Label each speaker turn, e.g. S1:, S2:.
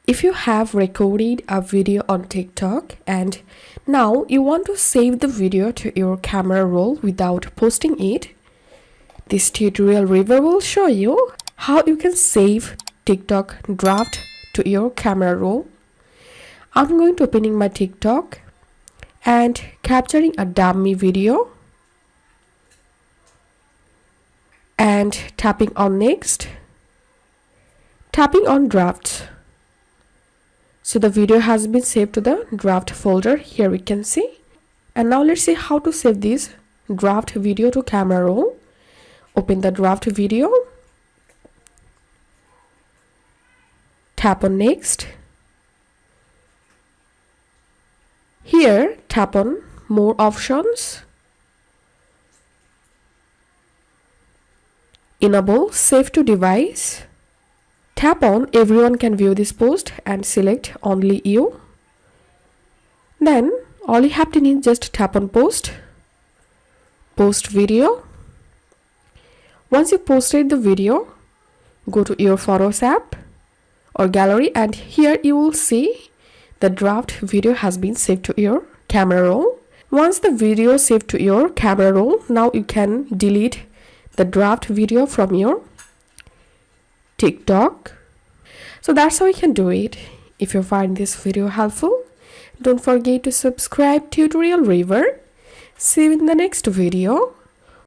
S1: If you have recorded a video on TikTok and now you want to save the video to your camera roll without posting it, this tutorial review will show you how you can save TikTok draft to your camera roll. I'm going to opening my TikTok and capturing a dummy video and tapping on next, tapping on draft. So the video has been saved to the draft folder. Here we can see. And now let's see how to save this draft video to camera roll. Open the draft video. Tap on next. Here tap on more options. Enable save to device. Tap on everyone can view this post and select only you. Then all you have to need just tap on post video. Once you posted the video, go to your Photos app or gallery, and here you will see the draft video has been saved to your camera roll. Once the video saved to your camera roll, now you can delete the draft video from your TikTok. So that's how you can do it. If you find this video helpful, don't forget to subscribe Tutorial River. See you in the next video.